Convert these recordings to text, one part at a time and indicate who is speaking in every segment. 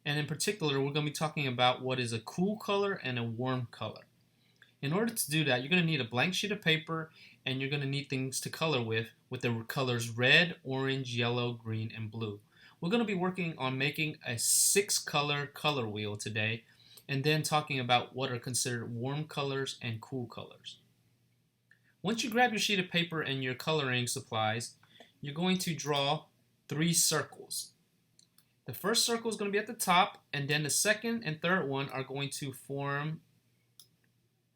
Speaker 1: And in particular, we're going to be talking about what is a cool color and a warm color. In order to do that, you're going to need a blank sheet of paper and you're going to need things to color with the colors red, orange, yellow, green, and blue. We're going to be working on making a 6-color color wheel today and then talking about what are considered warm colors and cool colors. Once you grab your sheet of paper and your coloring supplies, you're going to draw 3 circles. The first circle is going to be at the top, and then the second and third one are going to form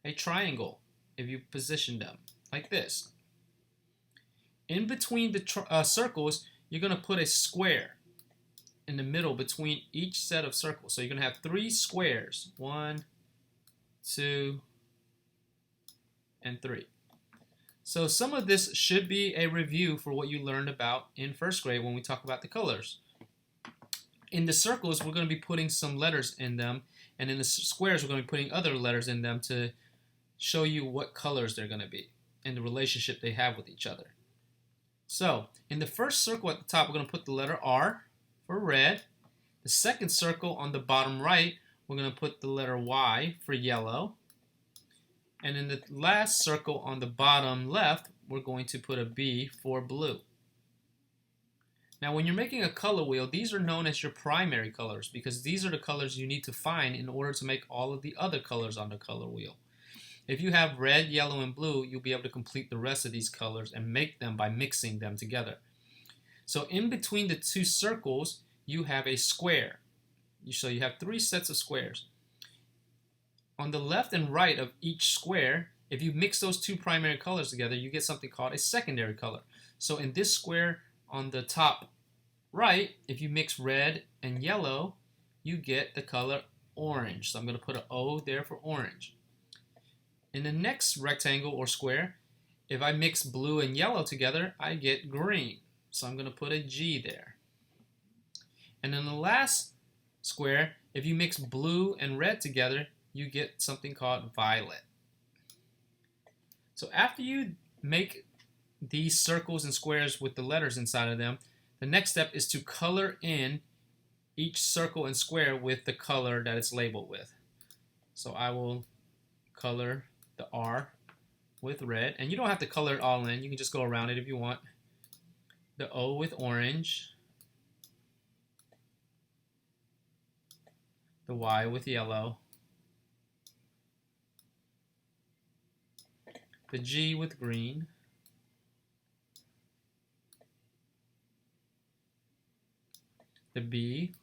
Speaker 1: a triangle if you position them like this. In between the circles, you're going to put a square in the middle between each set of circles. So you're going to have 3 squares. 1, 2, and 3. So some of this should be a review for what you learned about in first grade when we talk about the colors. In the circles, we're going to be putting some letters in them, and in the squares, we're going to be putting other letters in them to show you what colors they're going to be and the relationship they have with each other. So, in the first circle at the top, we're going to put the letter R for red. The second circle on the bottom right, we're going to put the letter Y for yellow. And in the last circle on the bottom left, we're going to put a B for blue. Now, when you're making a color wheel, these are known as your primary colors because these are the colors you need to find in order to make all of the other colors on the color wheel. If you have red, yellow, and blue, you'll be able to complete the rest of these colors and make them by mixing them together. So in between the 2 circles, you have a square. So you have 3 sets of squares. On the left and right of each square, if you mix those 2 primary colors together, you get something called a secondary color. So in this square on the top right, if you mix red and yellow, you get the color orange. So I'm going to put an O there for orange. In the next rectangle or square, if I mix blue and yellow together, I get green. So I'm going to put a G there. And in the last square, if you mix blue and red together, you get something called violet. So after you make these circles and squares with the letters inside of them, the next step is to color in each circle and square with the color that it's labeled with. So I will color the R with red, and you don't have to color it all in, you can just go around it if you want. The O with orange, the Y with yellow, the G with green, the B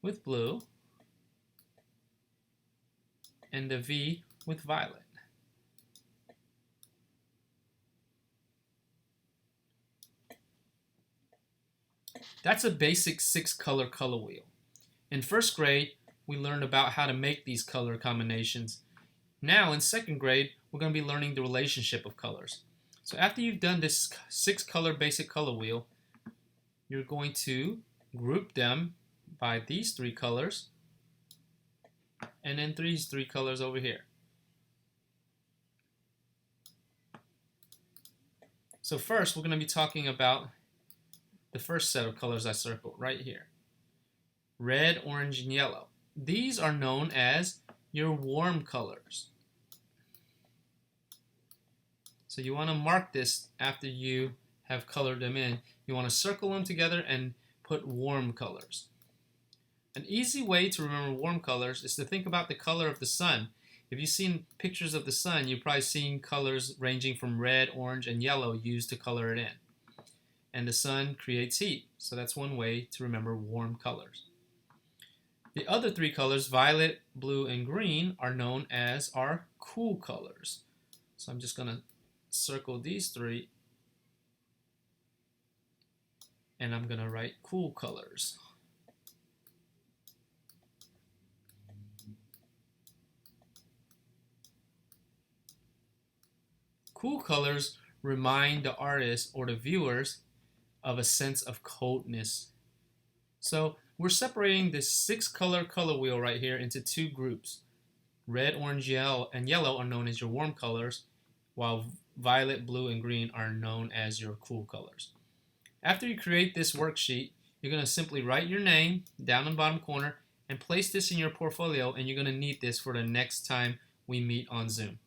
Speaker 1: with blue, and the V with violet. That's a basic 6-color color wheel. In first grade, we learned about how to make these color combinations. Now in second grade, we're going to be learning the relationship of colors. So after you've done this 6-color basic color wheel, you're going to group them by these 3 colors and then these 3 colors over here. So first, we're going to be talking about the first set of colors I circled right here. Red, orange, and yellow. These are known as your warm colors. So you want to mark this after you have colored them in. You want to circle them together and put warm colors. An easy way to remember warm colors is to think about the color of the sun. If you've seen pictures of the sun, you've probably seen colors ranging from red, orange, and yellow used to color it in. And the sun creates heat, so that's one way to remember warm colors. The other 3 colors, violet, blue, and green, are known as our cool colors. So I'm just going to circle these 3, and I'm going to write cool colors. Cool colors remind the artist or the viewers of a sense of coldness. So we're separating this 6-color color wheel right here into 2 groups. Red, orange, yellow, and yellow are known as your warm colors, while violet, blue, and green are known as your cool colors. After you create this worksheet, you're going to simply write your name down in the bottom corner and place this in your portfolio, and you're going to need this for the next time we meet on Zoom.